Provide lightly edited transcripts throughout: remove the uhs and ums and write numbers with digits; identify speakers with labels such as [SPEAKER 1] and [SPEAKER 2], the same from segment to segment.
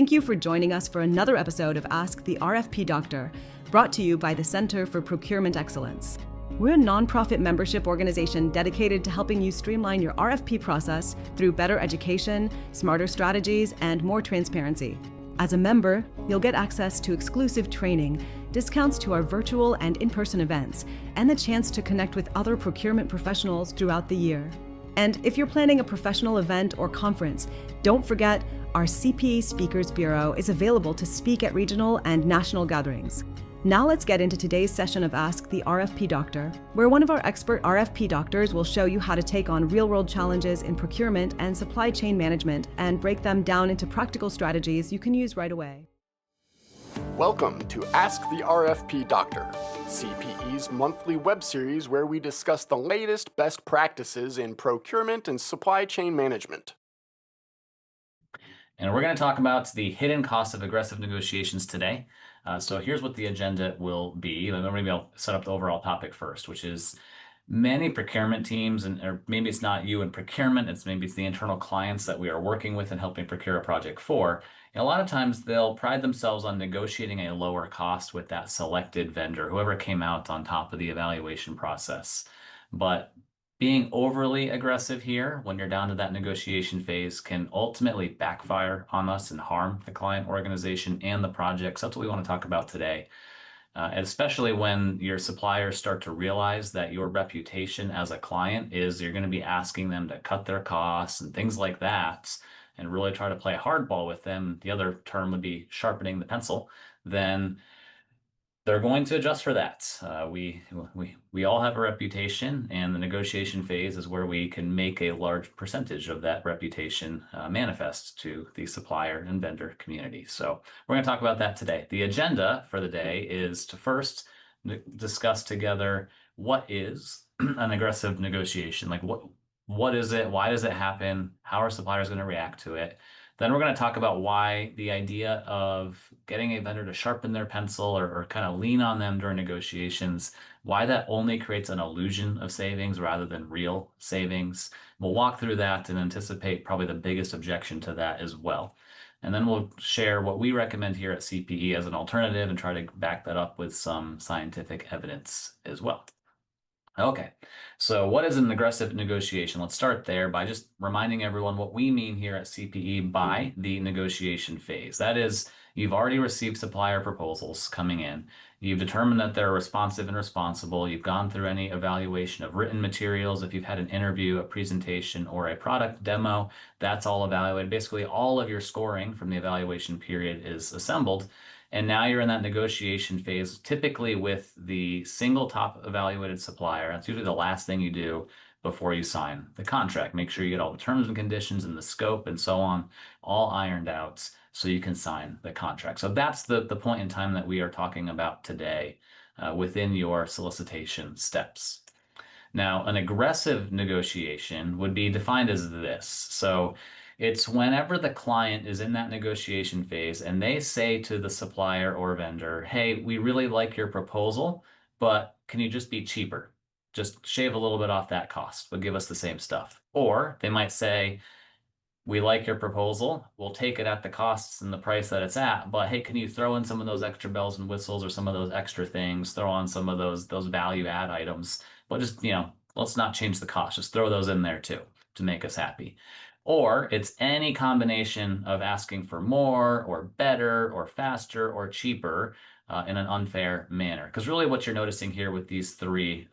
[SPEAKER 1] Thank you for joining us for another episode of Ask the RFP Doctor, brought to you by the Center for Procurement Excellence. We're a nonprofit membership organization dedicated to helping you streamline your RFP process through better education, smarter strategies, and more transparency. As a member, you'll get access to exclusive training, discounts to our virtual and in-person events, and the chance to connect with other procurement professionals throughout the year. And if you're planning a professional event or conference, don't forget our CPE Speakers Bureau is available to speak at regional and national gatherings. Now let's get into today's session of Ask the RFP Doctor, where one of our expert RFP doctors will show you how to take on real-world challenges in procurement and supply chain management and break them down into practical strategies you can use right away.
[SPEAKER 2] Welcome to Ask the RFP Doctor, CPE's monthly web series where we discuss the latest best practices in procurement and supply chain management.
[SPEAKER 3] And we're going to talk about the hidden costs of aggressive negotiations today. So here's what the agenda will be. Maybe I'll set up the overall topic first, which is many procurement teams, or maybe it's not you in procurement, maybe it's the internal clients that we are working with and helping procure a project for. And a lot of times they'll pride themselves on negotiating a lower cost with that selected vendor, whoever came out on top of the evaluation process. But being overly aggressive here when you're down to that negotiation phase can ultimately backfire on us and harm the client organization and the projects. That's what we want to talk about today. And especially when your suppliers start to realize that your reputation as a client is you're going to be asking them to cut their costs and things like that, and really try to play hardball with them. The other term would be sharpening the pencil. Then they're going to adjust for that. We all have a reputation, and the negotiation phase is where we can make a large percentage of that reputation manifest to the supplier and vendor community. So we're going to talk about that today. The agenda for the day is to first discuss together what is an aggressive negotiation. Like what is it? Why does it happen? How are suppliers going to react to it? Then we're going to talk about why the idea of getting a vendor to sharpen their pencil or kind of lean on them during negotiations, why that only creates an illusion of savings rather than real savings. We'll walk through that and anticipate probably the biggest objection to that as well. And then we'll share what we recommend here at CPE as an alternative and try to back that up with some scientific evidence as well. Okay, so what is an aggressive negotiation? Let's start there by just reminding everyone what we mean here at CPE by the negotiation phase. That is, you've already received supplier proposals coming in. You've determined that they're responsive and responsible. You've gone through any evaluation of written materials. If you've had an interview, a presentation, or a product demo, that's all evaluated. Basically, all of your scoring from the evaluation period is assembled. And now you're in that negotiation phase, typically with the single top evaluated supplier. That's usually the last thing you do before you sign the contract. Make sure you get all the terms and conditions and the scope and so on, all ironed out so you can sign the contract. So that's the point in time that we are talking about today within your solicitation steps. Now, an aggressive negotiation would be defined as this. So it's whenever the client is in that negotiation phase and they say to the supplier or vendor, hey, we really like your proposal, but can you just be cheaper? Just shave a little bit off that cost, but give us the same stuff. Or they might say, we like your proposal, we'll take it at the costs and the price that it's at, but hey, can you throw in some of those extra bells and whistles or some of those extra things, throw on some of those value add items, but just, let's not change the cost, just throw those in there too to make us happy. Or it's any combination of asking for more or better or faster or cheaper in an unfair manner. Because really what you're noticing here with these three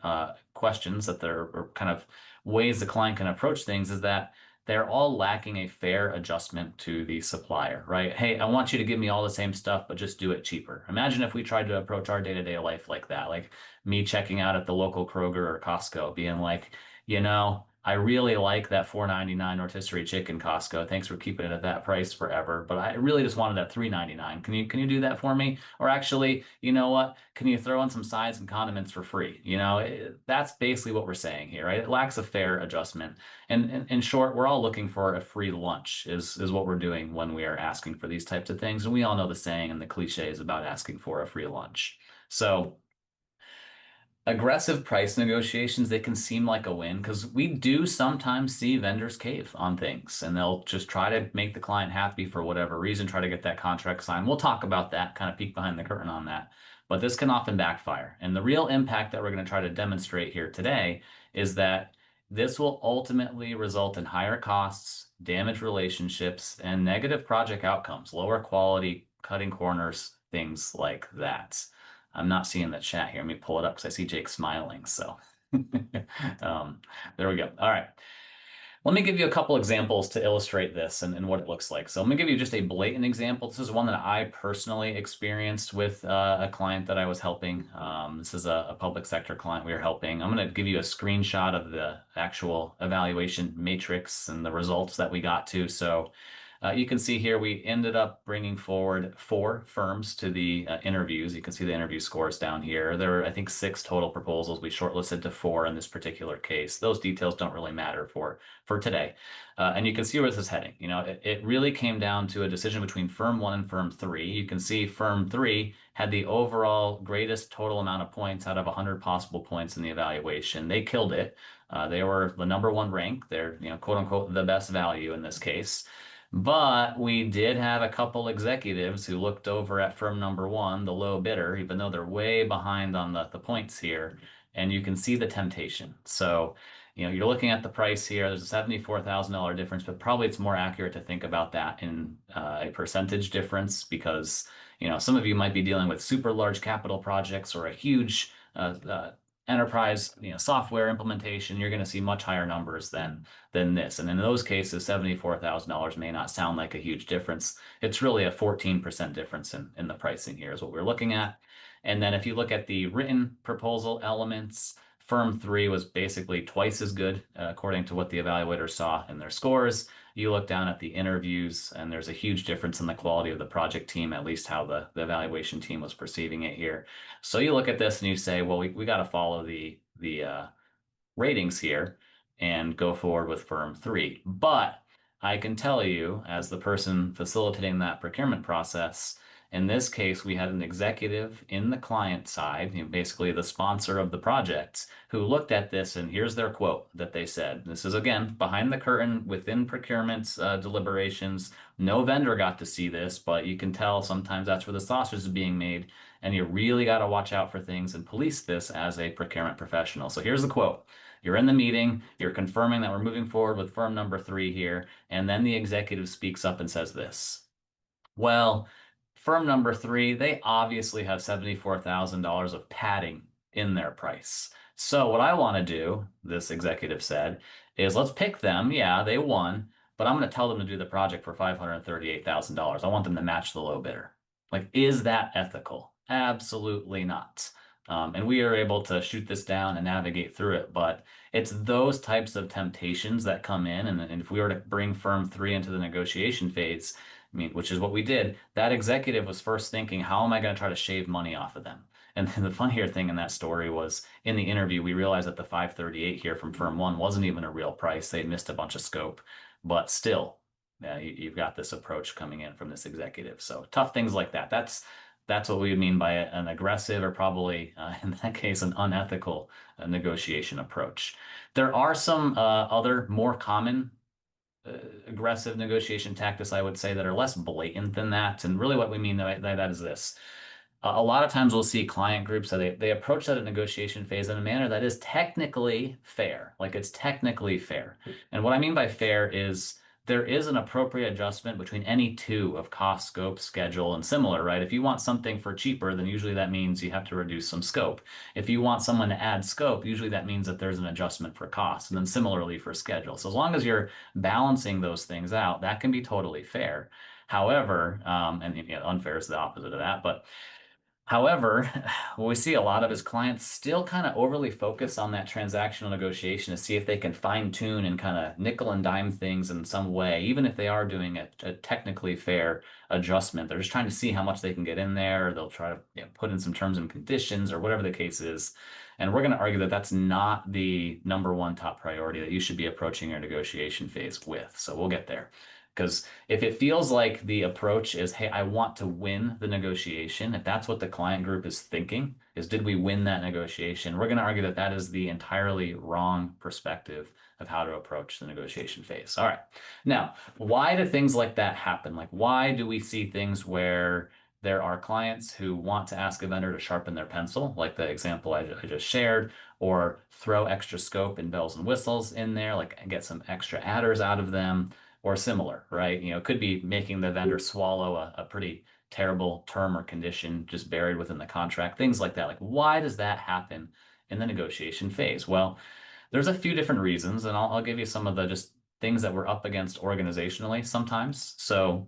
[SPEAKER 3] questions that are kind of ways the client can approach things is that they're all lacking a fair adjustment to the supplier, right? Hey, I want you to give me all the same stuff, but just do it cheaper. Imagine if we tried to approach our day-to-day life like that, like me checking out at the local Kroger or Costco, being like, I really like that $4.99 rotisserie chicken, Costco. Thanks for keeping it at that price forever. But I really just wanted that $3.99. Can you do that for me? Or actually, you know what? Can you throw in some sides and condiments for free? That's basically what we're saying here, right? It lacks a fair adjustment. And in short, we're all looking for a free lunch is what we're doing when we are asking for these types of things. And we all know the saying and the cliches about asking for a free lunch. So aggressive price negotiations, they can seem like a win because we do sometimes see vendors cave on things and they'll just try to make the client happy for whatever reason, try to get that contract signed. We'll talk about that, kind of peek behind the curtain on that. But this can often backfire. And the real impact that we're going to try to demonstrate here today is that this will ultimately result in higher costs, damaged relationships, and negative project outcomes, lower quality, cutting corners, things like that. I'm not seeing the chat here. Let me pull it up because I see Jake smiling. So there we go. All right. Let me give you a couple examples to illustrate this and what it looks like. So I'm going to give you just a blatant example. This is one that I personally experienced with a client that I was helping. This is a public sector client we were helping. I'm going to give you a screenshot of the actual evaluation matrix and the results that we got to. So you can see here we ended up bringing forward 4 firms to the interviews. You can see the interview scores down here. There were, I think, 6 total proposals. We shortlisted to 4 in this particular case. Those details don't really matter for today. And you can see where this is heading. You know, it really came down to a decision between firm 1 and firm 3. You can see firm 3 had the overall greatest total amount of points out of 100 possible points in the evaluation. They killed it. They were the #1 rank. They're, you know, quote unquote, the best value in this case. But we did have a couple executives who looked over at firm #1, the low bidder, even though they're way behind on the points here, and you can see the temptation. So, you know, you're looking at the price here, there's a $74,000 difference, but probably it's more accurate to think about that in a percentage difference because, you know, some of you might be dealing with super large capital projects or a huge enterprise, you know, software implementation. You're going to see much higher numbers than this. And in those cases, $74,000 may not sound like a huge difference. It's really a 14% difference in the pricing here is what we're looking at. And then if you look at the written proposal elements, firm 3 was basically twice as good, according to what the evaluators saw in their scores. You look down at the interviews, and there's a huge difference in the quality of the project team, at least how the evaluation team was perceiving it here. So you look at this and you say, well, we got to follow the ratings here and go forward with firm 3. But I can tell you, as the person facilitating that procurement process, in this case, we had an executive in the client side, you know, basically the sponsor of the project, who looked at this, and here's their quote that they said. This is, again, behind the curtain within procurement deliberations. No vendor got to see this, but you can tell sometimes that's where the sausage is being made, and you really got to watch out for things and police this as a procurement professional. So here's the quote. You're in the meeting, you're confirming that we're moving forward with firm #3 here, and then the executive speaks up and says this. Well, firm #3, they obviously have $74,000 of padding in their price. So what I want to do, this executive said, is let's pick them. Yeah, they won, but I'm going to tell them to do the project for $538,000. I want them to match the low bidder. Like, is that ethical? Absolutely not. And we are able to shoot this down and navigate through it, but it's those types of temptations that come in. And if we were to bring firm 3 into the negotiation phase, I mean, which is what we did, that executive was first thinking, how am I going to try to shave money off of them? And the funnier thing in that story was in the interview, we realized that the 538 here from firm 1 wasn't even a real price. They missed a bunch of scope, but still, yeah, you've got this approach coming in from this executive. So tough things like that. That's what we mean by an aggressive or probably, in that case, an unethical negotiation approach. There are some other more common aggressive negotiation tactics, I would say, that are less blatant than that. And really what we mean by that is this. A lot of times we'll see client groups that they approach that negotiation phase in a manner that is technically fair. Like, it's technically fair. And what I mean by fair is there is an appropriate adjustment between any two of cost, scope, schedule, and similar, right? If you want something for cheaper, then usually that means you have to reduce some scope. If you want someone to add scope, usually that means that there's an adjustment for cost, and then similarly for schedule. So as long as you're balancing those things out, that can be totally fair. However, and you know, unfair is the opposite of that, but however, what we see a lot of is clients still kind of overly focus on that transactional negotiation to see if they can fine tune and kind of nickel and dime things in some way, even if they are doing a technically fair adjustment. They're just trying to see how much they can get in there. Or they'll try to, you know, put in some terms and conditions or whatever the case is. And we're going to argue that that's not the #1 top priority that you should be approaching your negotiation phase with. So we'll get there. Because if it feels like the approach is, hey, I want to win the negotiation, if that's what the client group is thinking, is did we win that negotiation? We're going to argue that that is the entirely wrong perspective of how to approach the negotiation phase. All right. Now, why do things like that happen? Like, why do we see things where there are clients who want to ask a vendor to sharpen their pencil, like the example I just shared, or throw extra scope and bells and whistles in there, like get some extra adders out of them, or similar, right? It could be making the vendor swallow a pretty terrible term or condition just buried within the contract, things like that. Like, why does that happen in the negotiation phase? Well, there's a few different reasons, and I'll give you some of the just things that we're up against organizationally sometimes. So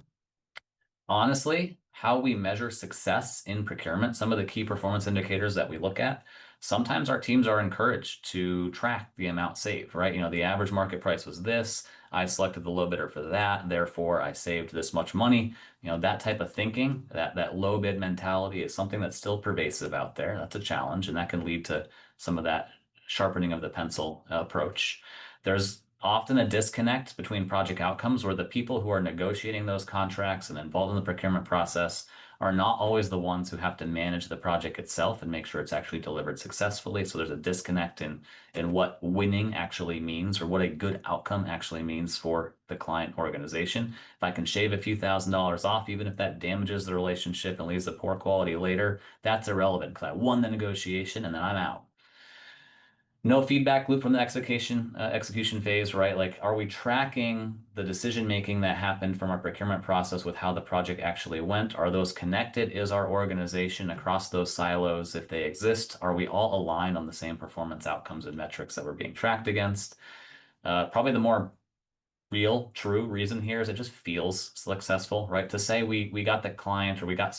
[SPEAKER 3] honestly, how we measure success in procurement, some of the key performance indicators that we look at, sometimes our teams are encouraged to track the amount saved, right? The average market price was this. I selected the low bidder for that. Therefore, I saved this much money. That type of thinking, that low bid mentality is something that's still pervasive out there. That's a challenge, and that can lead to some of that sharpening of the pencil approach. There's often a disconnect between project outcomes where the people who are negotiating those contracts and involved in the procurement process are not always the ones who have to manage the project itself and make sure it's actually delivered successfully. So there's a disconnect in what winning actually means or what a good outcome actually means for the client organization. If I can shave a few $1,000s off, even if that damages the relationship and leaves a poor quality later, that's irrelevant because I won the negotiation and then I'm out. No feedback loop from the execution phase, right? Like, are we tracking the decision making that happened from our procurement process with how the project actually went? Are those connected? Is our organization across those silos, if they exist, are we all aligned on the same performance outcomes and metrics that we're being tracked against? Probably the more real, true reason here is it just feels successful, right? To say we got the client or we got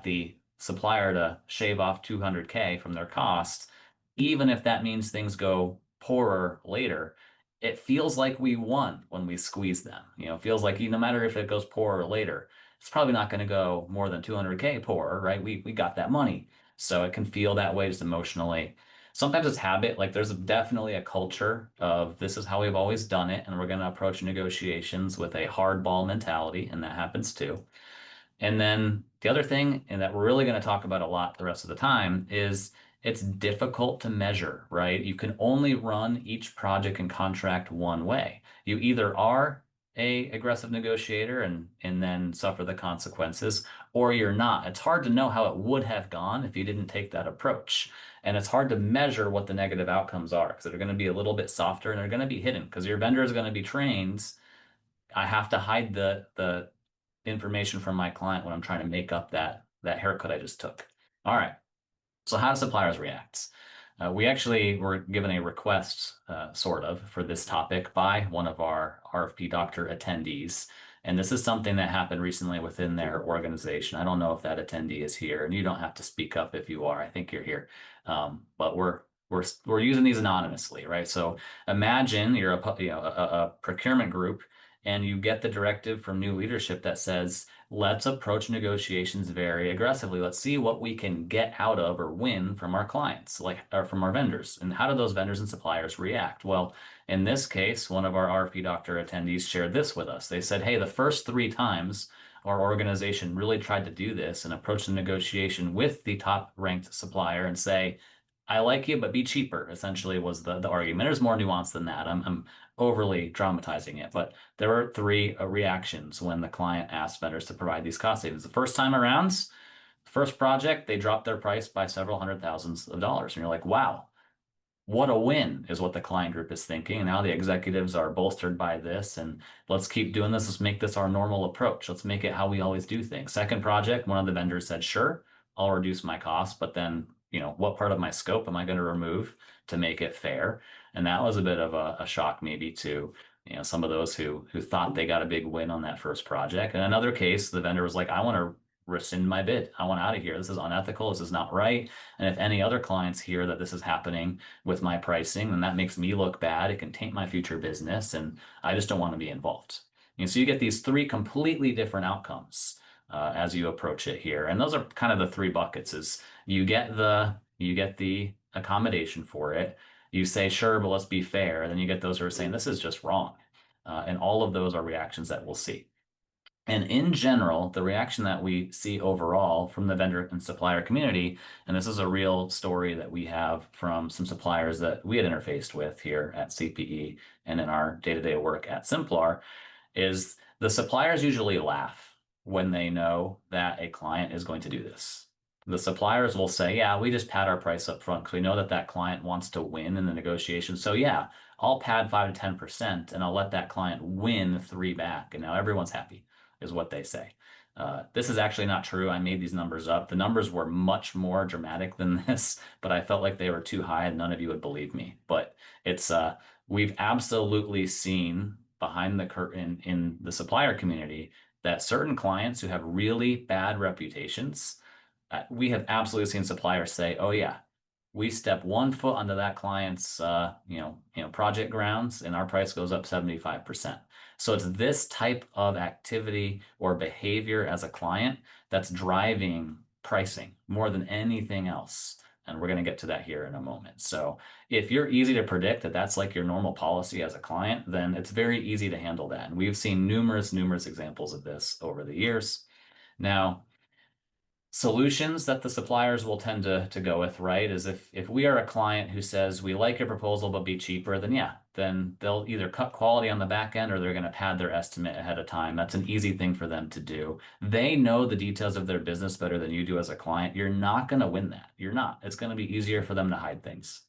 [SPEAKER 3] the supplier to shave off 200K from their cost, even if that means things go poorer later, it feels like we won when we squeeze them. It feels like no matter if it goes poorer later, it's probably not going to go more than 200K poorer, right? We got that money. So it can feel that way just emotionally. Sometimes it's habit. Like, there's definitely a culture of this is how we've always done it, and we're going to approach negotiations with a hardball mentality, and that happens too. And then the other thing, and that we're really going to talk about a lot the rest of the time, is it's difficult to measure, right? You can only run each project and contract one way. You either are a aggressive negotiator and then suffer the consequences, or you're not. It's hard to know how it would have gone if you didn't take that approach. And it's hard to measure what the negative outcomes are because they're going to be a little bit softer and they're going to be hidden because your vendor is going to be trained. I have to hide the information from my client when I'm trying to make up that haircut I just took. All right. So how do suppliers react? We actually were given a request, sort of, for this topic by one of our RFP Doctor attendees. And this is something that happened recently within their organization. I don't know if that attendee is here, and you don't have to speak up if you are. I think you're here. But we're using these anonymously, right? So imagine you're a procurement group and you get the directive from new leadership that says, let's approach negotiations very aggressively. Let's see what we can get out of or win from our clients, or from our vendors. And how do those vendors and suppliers react? Well, in this case, one of our RFP Doctor attendees shared this with us. They said, hey, the first 3 times our organization really tried to do this and approach the negotiation with the top ranked supplier and say, I like you, but be cheaper, essentially was the argument. There's more nuance than that. I'm overly dramatizing it, but there were 3 reactions when the client asked vendors to provide these cost savings. The first time around, first project, they dropped their price by several hundred thousands of dollars. And you're like, wow, what a win is what the client group is thinking. And now the executives are bolstered by this, and let's keep doing this. Let's make this our normal approach. Let's make it how we always do things. Second project, one of the vendors said, sure, I'll reduce my costs, but then, what part of my scope am I going to remove to make it fair? And that was a bit of a shock maybe to, some of those who thought they got a big win on that first project. In another case, the vendor was like, I want to rescind my bid. I want out of here. This is unethical. This is not right. And if any other clients hear that this is happening with my pricing, then that makes me look bad. It can taint my future business, and I just don't want to be involved. So you get these 3 completely different outcomes as you approach it here. And those are kind of the 3 buckets. Is you get the accommodation for it. You say, sure, but let's be fair. And then you get those who are saying, this is just wrong. And all of those are reactions that we'll see. And in general, the reaction that we see overall from the vendor and supplier community, and this is a real story that we have from some suppliers that we had interfaced with here at CPE and in our day-to-day work at Simplar, is the suppliers usually laugh when they know that a client is going to do this. The suppliers will say, yeah, we just pad our price up front because we know that that client wants to win in the negotiation. So yeah, I'll pad 5 to 10% and I'll let that client win 3 back. And now everyone's happy, is what they say. This is actually not true. I made these numbers up. The numbers were much more dramatic than this, but I felt like they were too high and none of you would believe me. But it's we've absolutely seen behind the curtain in the supplier community that certain clients who have really bad reputations, we have absolutely seen suppliers say, "Oh yeah, we step 1 foot onto that client's project grounds, and our price goes up 75%." So it's this type of activity or behavior as a client that's driving pricing more than anything else. And we're going to get to that here in a moment. So if you're easy to predict that that's like your normal policy as a client, then it's very easy to handle that. And we've seen numerous examples of this over the years. Now, solutions that the suppliers will tend to go with, right, is if we are a client who says we like your proposal but be cheaper, then yeah, then they'll either cut quality on the back end or they're going to pad their estimate ahead of time. That's an easy thing for them to do. They know the details of their business better than you do as a client. You're not going to win that. You're not. It's going to be easier for them to hide things.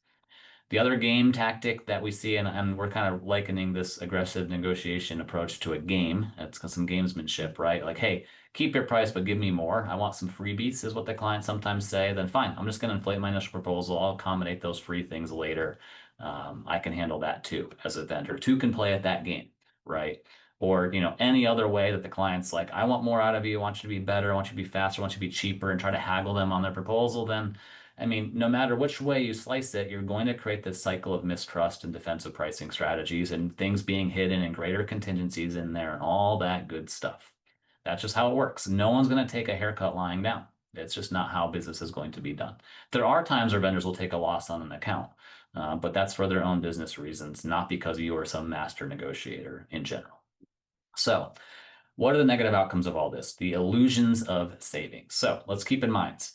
[SPEAKER 3] The other game tactic that we see, and we're kind of likening this aggressive negotiation approach to a game. It's some gamesmanship, right? Like, hey, keep your price, but give me more. I want some freebies, is what the clients sometimes say. Then fine, I'm just going to inflate my initial proposal. I'll accommodate those free things later. I can handle that too as a vendor. Two can play at that game, right? Or, any other way that the client's like, I want more out of you. I want you to be better. I want you to be faster. I want you to be cheaper, and try to haggle them on their proposal. Then, I mean, no matter which way you slice it, you're going to create this cycle of mistrust and defensive pricing strategies and things being hidden and greater contingencies in there and all that good stuff. That's just how it works. No one's going to take a haircut lying down. It's just not how business is going to be done. There are times where vendors will take a loss on an account, but that's for their own business reasons, not because you are some master negotiator in general. So, what are the negative outcomes of all this? The illusions of savings. So let's keep in mind,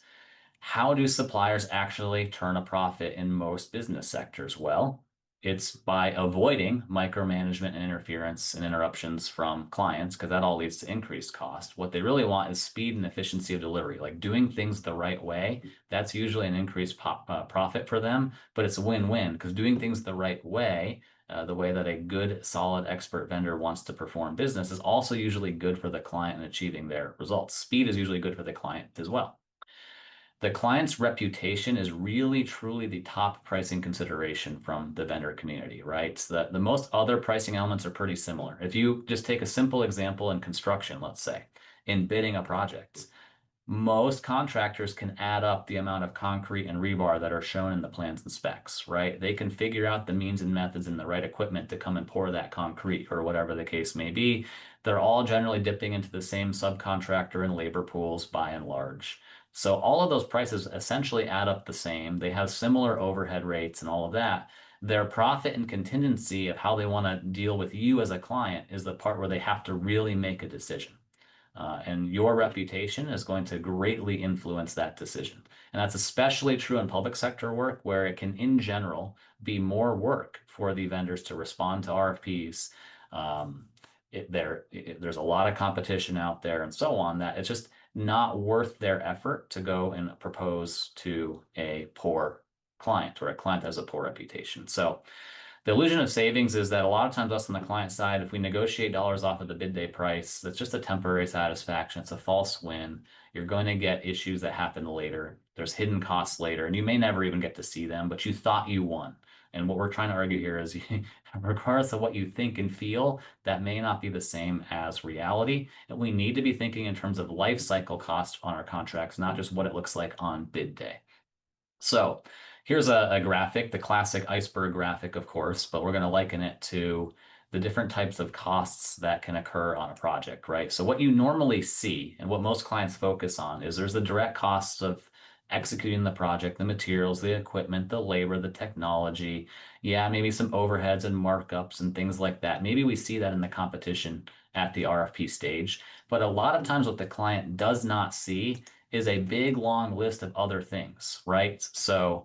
[SPEAKER 3] how do suppliers actually turn a profit in most business sectors? Well, it's by avoiding micromanagement and interference and interruptions from clients, because that all leads to increased cost. What they really want is speed and efficiency of delivery, like doing things the right way. That's usually an increased profit for them, but it's a win-win because doing things the right way, the way that a good, solid, expert vendor wants to perform business, is also usually good for the client in achieving their results. Speed is usually good for the client as well. The client's reputation is really, truly the top pricing consideration from the vendor community, right? So the most other pricing elements are pretty similar. If you just take a simple example in construction, let's say, in bidding a project, most contractors can add up the amount of concrete and rebar that are shown in the plans and specs, right? They can figure out the means and methods and the right equipment to come and pour that concrete or whatever the case may be. They're all generally dipping into the same subcontractor and labor pools by and large. So all of those prices essentially add up the same. They have similar overhead rates and all of that. Their profit and contingency of how they want to deal with you as a client is the part where they have to really make a decision. And your reputation is going to greatly influence that decision. And that's especially true in public sector work, where it can, in general, be more work for the vendors to respond to RFPs. There's a lot of competition out there and so on, that it's just not worth their effort to go and propose to a poor client or a client that has a poor reputation. So the illusion of savings is that a lot of times us on the client side, if we negotiate dollars off of the bid day price, that's just a temporary satisfaction. It's a false win. You're going to get issues that happen later. There's hidden costs later, and you may never even get to see them, but you thought you won. And what we're trying to argue here is, regardless of what you think and feel, that may not be the same as reality. And we need to be thinking in terms of life cycle cost on our contracts, not just what it looks like on bid day. So here's a graphic, the classic iceberg graphic, of course, but we're going to liken it to the different types of costs that can occur on a project, right? So what you normally see and what most clients focus on is there's the direct costs of executing the project, the materials, the equipment, the labor, the technology. Yeah, maybe some overheads and markups and things like that. Maybe we see that in the competition at the RFP stage. But a lot of times what the client does not see is a big long list of other things, right? So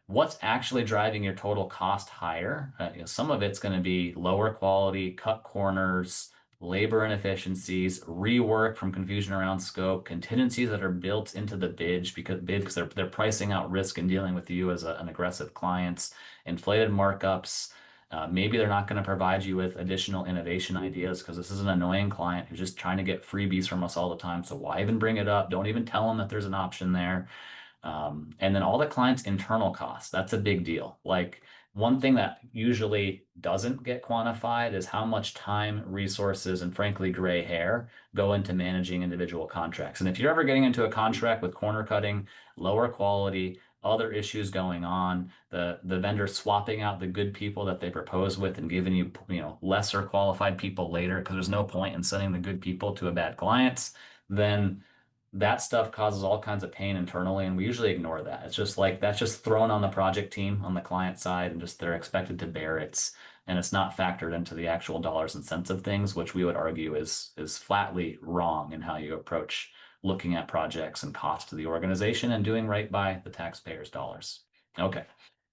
[SPEAKER 3] what's actually driving your total cost higher? Some of it's going to be lower quality, cut corners, labor inefficiencies, rework from confusion around scope, contingencies that are built into the bid because they're pricing out risk and dealing with you as an aggressive client, inflated markups. Maybe they're not going to provide you with additional innovation ideas because this is an annoying client who's just trying to get freebies from us all the time. So why even bring it up? Don't even tell them that there's an option there. And then all the client's internal costs, that's a big deal. Like one thing that usually doesn't get quantified is how much time, resources, and frankly, gray hair go into managing individual contracts. And if you're ever getting into a contract with corner cutting, lower quality, other issues going on, the vendor swapping out the good people that they propose with and giving you, lesser qualified people later because there's no point in sending the good people to a bad client, then that stuff causes all kinds of pain internally, and we usually ignore that. It's just like that's just thrown on the project team on the client side, and just they're expected to bear it, and it's not factored into the actual dollars and cents of things, which we would argue is flatly wrong in how you approach looking at projects and cost to the organization and doing right by the taxpayers' dollars. Okay,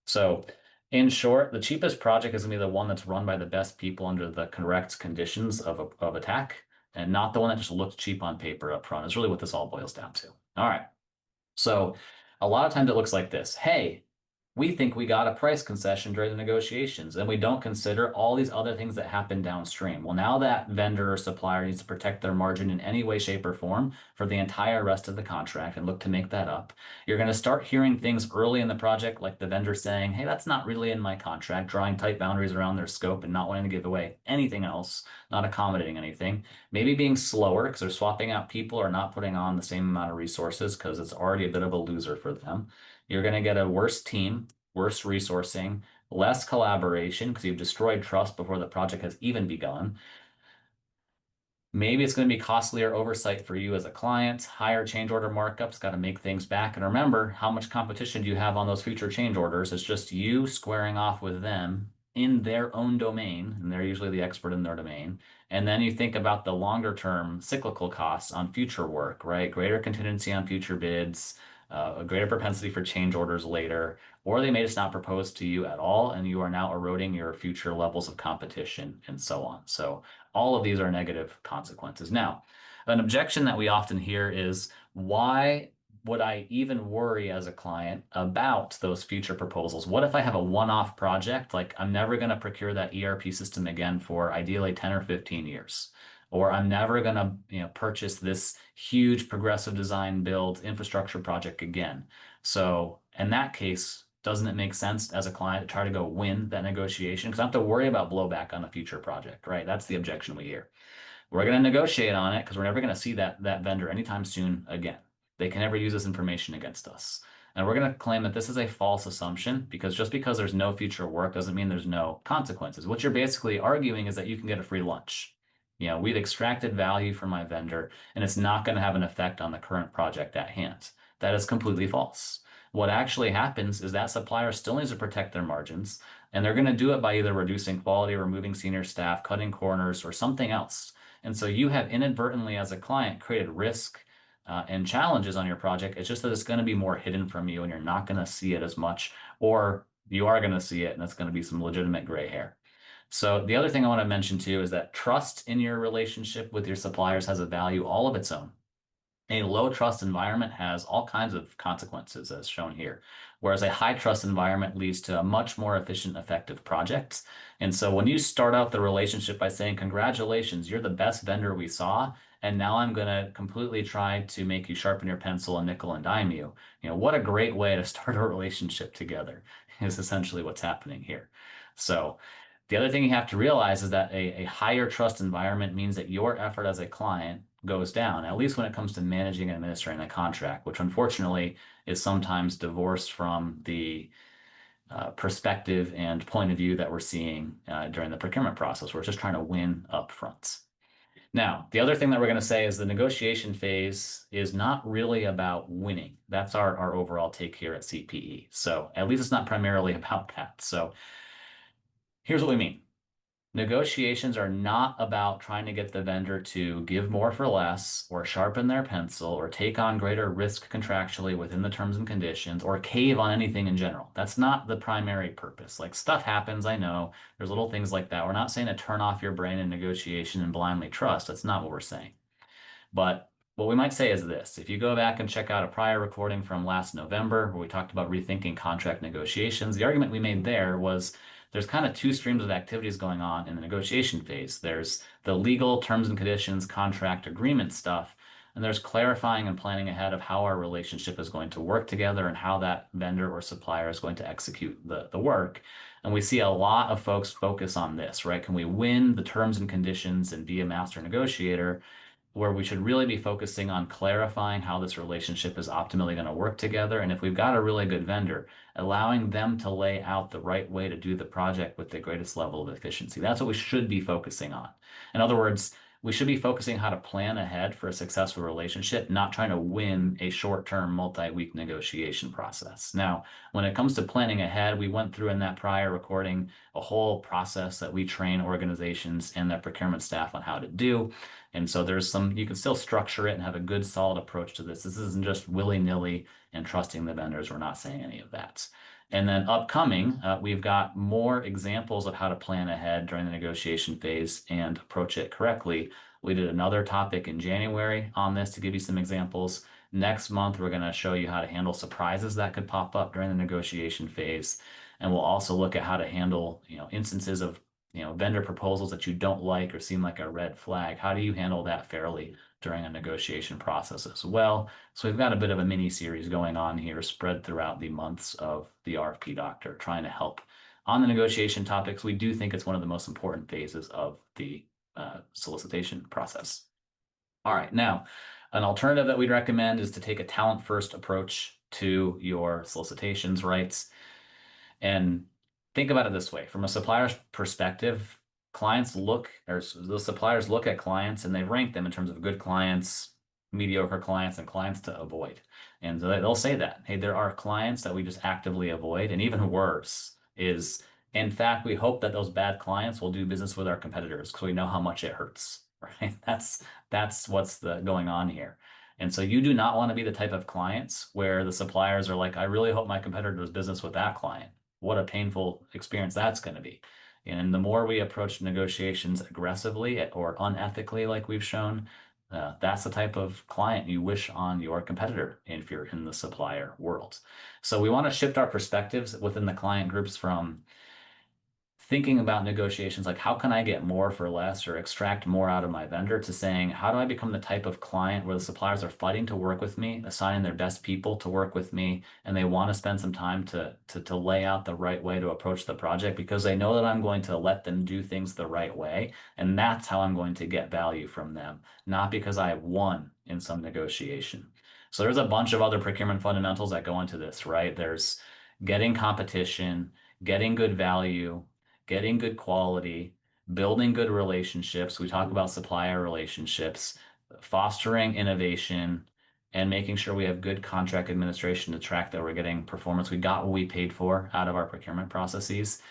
[SPEAKER 3] so in short, the cheapest project is going to be the one that's run by the best people under the correct conditions of attack, and not the one that just looks cheap on paper up front is really what this all boils down to. All right. So a lot of times it looks like this. Hey, we think we got a price concession during the negotiations, and we don't consider all these other things that happen downstream. Well, now that vendor or supplier needs to protect their margin in any way, shape, or form for the entire rest of the contract and look to make that up. You're going to start hearing things early in the project, like the vendor saying, hey, that's not really in my contract, drawing tight boundaries around their scope and not wanting to give away anything else, not accommodating anything. Maybe being slower because they're swapping out people or not putting on the same amount of resources because it's already a bit of a loser for them. You're going to get a worse team, worse resourcing, less collaboration because you've destroyed trust before the project has even begun. Maybe it's going to be costlier oversight for you as a client, higher change order markups, got to make things back. And remember, how much competition do you have on those future change orders? It's just you squaring off with them in their own domain, and they're usually the expert in their domain. And then you think about the longer term cyclical costs on future work, right? Greater contingency on future bids, a greater propensity for change orders later, or they may just not propose to you at all, and you are now eroding your future levels of competition and so on. So all of these are negative consequences. Now, an objection that we often hear is, why would I even worry as a client about those future proposals? What if I have a one-off project? Like I'm never going to procure that ERP system again for ideally 10 or 15 years. Or I'm never going to, purchase this huge progressive design build infrastructure project again. So in that case, doesn't it make sense as a client to try to go win that negotiation? Because I don't have to worry about blowback on a future project, right? That's the objection we hear. We're going to negotiate on it because we're never going to see that vendor anytime soon again. They can never use this information against us. And we're going to claim that this is a false assumption because just because there's no future work doesn't mean there's no consequences. What you're basically arguing is that you can get a free lunch. We've extracted value from my vendor and it's not going to have an effect on the current project at hand. That is completely false. What actually happens is that supplier still needs to protect their margins, and they're going to do it by either reducing quality, removing senior staff, cutting corners, or something else. And so you have inadvertently, as a client, created risk and challenges on your project. It's just that it's going to be more hidden from you and you're not going to see it as much, or you are going to see it and it's going to be some legitimate gray hair. So the other thing I want to mention too is that trust in your relationship with your suppliers has a value all of its own. A low trust environment has all kinds of consequences as shown here, whereas a high trust environment leads to a much more efficient, effective project. And so when you start out the relationship by saying, congratulations, you're the best vendor we saw, and now I'm going to completely try to make you sharpen your pencil and nickel and dime you, what a great way to start a relationship together is essentially what's happening here. So the other thing you have to realize is that a higher trust environment means that your effort as a client goes down, at least when it comes to managing and administering the contract, which unfortunately is sometimes divorced from the perspective and point of view that we're seeing during the procurement process. We're just trying to win up front. Now, the other thing that we're going to say is the negotiation phase is not really about winning. That's our overall take here at CPE. So at least it's not primarily about that. So here's what we mean. Negotiations are not about trying to get the vendor to give more for less or sharpen their pencil or take on greater risk contractually within the terms and conditions or cave on anything in general. That's not the primary purpose. Like stuff happens, I know. There's little things like that. We're not saying to turn off your brain in negotiation and blindly trust. That's not what we're saying. But what we might say is this. If you go back and check out a prior recording from last November where we talked about rethinking contract negotiations, the argument we made there was there's kind of two streams of activities going on in the negotiation phase. There's the legal terms and conditions, contract agreement stuff, and there's clarifying and planning ahead of how our relationship is going to work together and how that vendor or supplier is going to execute the work. And we see a lot of folks focus on this, right? Can we win the terms and conditions and be a master negotiator? Where we should really be focusing on clarifying how this relationship is optimally going to work together. And if we've got a really good vendor, allowing them to lay out the right way to do the project with the greatest level of efficiency. That's what we should be focusing on. In other words, we should be focusing how to plan ahead for a successful relationship, not trying to win a short-term multi-week negotiation process. Now, when it comes to planning ahead, we went through in that prior recording a whole process that we train organizations and their procurement staff on how to do. And so there's some, you can still structure it and have a good solid approach to this. This isn't just willy-nilly and trusting the vendors. We're not saying any of that. And then upcoming, we've got more examples of how to plan ahead during the negotiation phase and approach it correctly. We did another topic in January on this to give you some examples. Next month, we're going to show you how to handle surprises that could pop up during the negotiation phase. And we'll also look at how to handle, instances of vendor proposals that you don't like or seem like a red flag. How do you handle that fairly during a negotiation process as well? So we've got a bit of a mini series going on here spread throughout the months of the RFP Doctor, trying to help on the negotiation topics. We do think it's one of the most important phases of the solicitation process. All right, now an alternative that we'd recommend is to take a talent first approach to your solicitations rights. And think about it this way, from a supplier's perspective, the suppliers look at clients and they rank them in terms of good clients, mediocre clients, and clients to avoid. And so they'll say that, hey, there are clients that we just actively avoid. And even worse is, in fact, we hope that those bad clients will do business with our competitors because we know how much it hurts, right? That's what's going on here. And so you do not want to be the type of clients where the suppliers are like, I really hope my competitor does business with that client. What a painful experience that's going to be. And the more we approach negotiations aggressively or unethically, like we've shown, that's the type of client you wish on your competitor if you're in the supplier world. So we want to shift our perspectives within the client groups from thinking about negotiations like how can I get more for less or extract more out of my vendor to saying how do I become the type of client where the suppliers are fighting to work with me, assigning their best people to work with me, and they want to spend some time to lay out the right way to approach the project because they know that I'm going to let them do things the right way, and that's how I'm going to get value from them, not because I won in some negotiation. So there's a bunch of other procurement fundamentals that go into this, right? There's getting competition, getting good value, getting good quality, building good relationships. We talk about supplier relationships, fostering innovation, and making sure we have good contract administration to track that we're getting performance. We got what we paid for out of our procurement processes.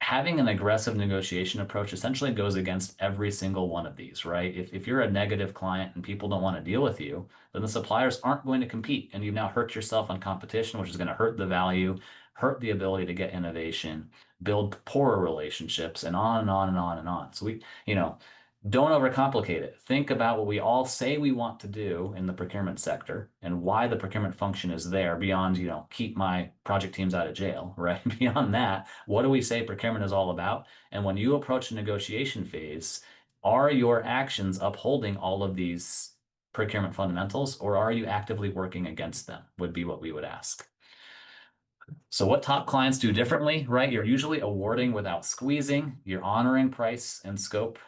[SPEAKER 3] Having an aggressive negotiation approach essentially goes against every single one of these, right? If you're a negative client and people don't want to deal with you, then the suppliers aren't going to compete. And you've now hurt yourself on competition, which is going to hurt the value, hurt the ability to get innovation, build poorer relationships, and on and on and on and on. So don't overcomplicate it. Think about what we all say we want to do in the procurement sector and why the procurement function is there beyond, keep my project teams out of jail, right? Beyond that, what do we say procurement is all about? And when you approach the negotiation phase, are your actions upholding all of these procurement fundamentals, or are you actively working against them, would be what we would ask. So what top clients do differently, right? You're usually awarding without squeezing. You're honoring price and scope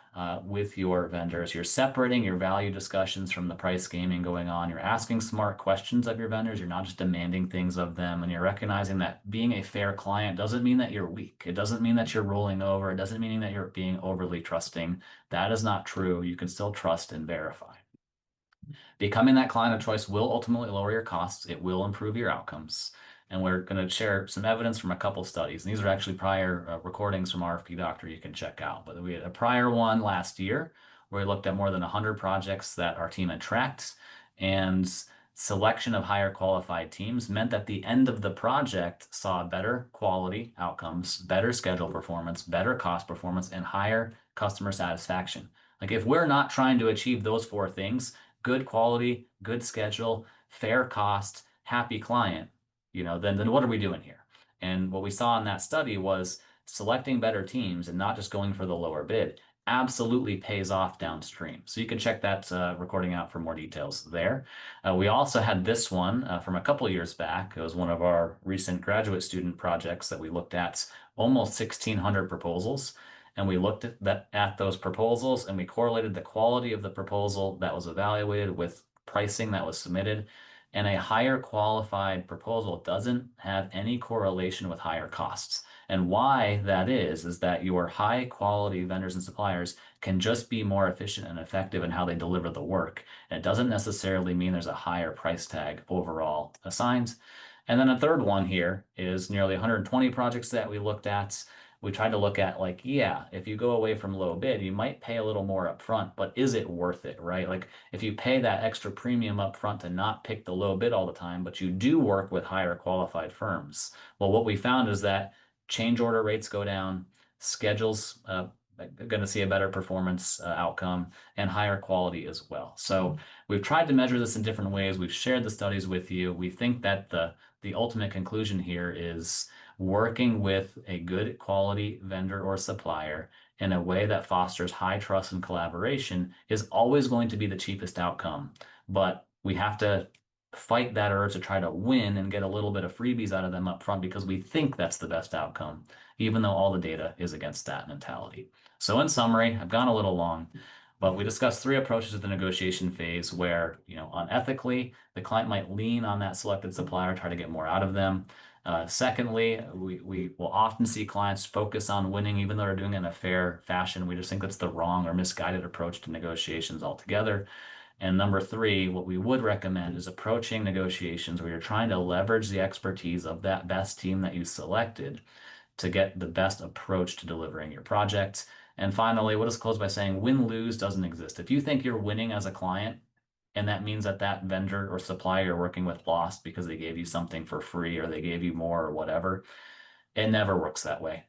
[SPEAKER 3] with your vendors. You're separating your value discussions from the price gaming going on. You're asking smart questions of your vendors. You're not just demanding things of them. And you're recognizing that being a fair client doesn't mean that you're weak. It doesn't mean that you're rolling over. It doesn't mean that you're being overly trusting. That is not true. You can still trust and verify. Becoming that client of choice will ultimately lower your costs. It will improve your outcomes. And we're going to share some evidence from a couple studies. And these are actually prior recordings from RFP Doctor you can check out. But we had a prior one last year where we looked at more than 100 projects that our team had tracked. And selection of higher qualified teams meant that the end of the project saw better quality outcomes, better schedule performance, better cost performance, and higher customer satisfaction. Like if we're not trying to achieve those four things, good quality, good schedule, fair cost, happy client, then what are we doing here? And what we saw in that study was selecting better teams and not just going for the lower bid absolutely pays off downstream. So you can check that recording out for more details there. We also had this one from a couple years back. It was one of our recent graduate student projects that we looked at almost 1,600 proposals. And we looked at those proposals and we correlated the quality of the proposal that was evaluated with pricing that was submitted. And a higher qualified proposal doesn't have any correlation with higher costs. And why that is that your high quality vendors and suppliers can just be more efficient and effective in how they deliver the work. And it doesn't necessarily mean there's a higher price tag overall assigned. And then a third one here is nearly 120 projects that we looked at. We tried to look at if you go away from low bid, you might pay a little more upfront, but is it worth it, right? Like if you pay that extra premium upfront to not pick the low bid all the time, but you do work with higher qualified firms. Well, what we found is that change order rates go down, schedules going to see a better performance outcome, and higher quality as well. So we've tried to measure this in different ways. We've shared the studies with you. We think that the ultimate conclusion here is working with a good quality vendor or supplier in a way that fosters high trust and collaboration is always going to be the cheapest outcome. But we have to fight that urge to try to win and get a little bit of freebies out of them up front because we think that's the best outcome, even though all the data is against that mentality. So in summary, I've gone a little long, but we discussed three approaches to the negotiation phase where, unethically, the client might lean on that selected supplier, try to get more out of them. Secondly, we will often see clients focus on winning even though they're doing it in a fair fashion. We just think that's the wrong or misguided approach to negotiations altogether. And number three, what we would recommend is approaching negotiations where you're trying to leverage the expertise of that best team that you selected to get the best approach to delivering your project. And finally, we'll just close by saying win-lose doesn't exist. If you think you're winning as a client, and that means that vendor or supplier you're working with lost because they gave you something for free or they gave you more or whatever, it never works that way.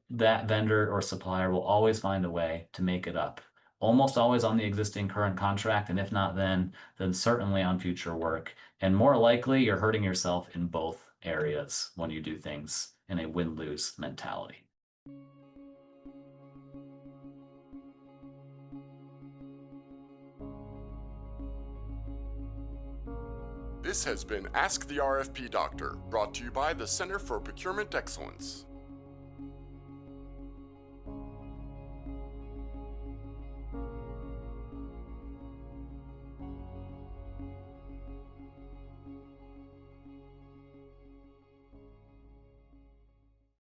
[SPEAKER 3] That vendor or supplier will always find a way to make it up, almost always on the existing current contract, and if not then certainly on future work. And more likely, you're hurting yourself in both areas when you do things in a win-lose mentality.
[SPEAKER 2] This has been Ask the RFP Doctor, brought to you by the Center for Procurement Excellence.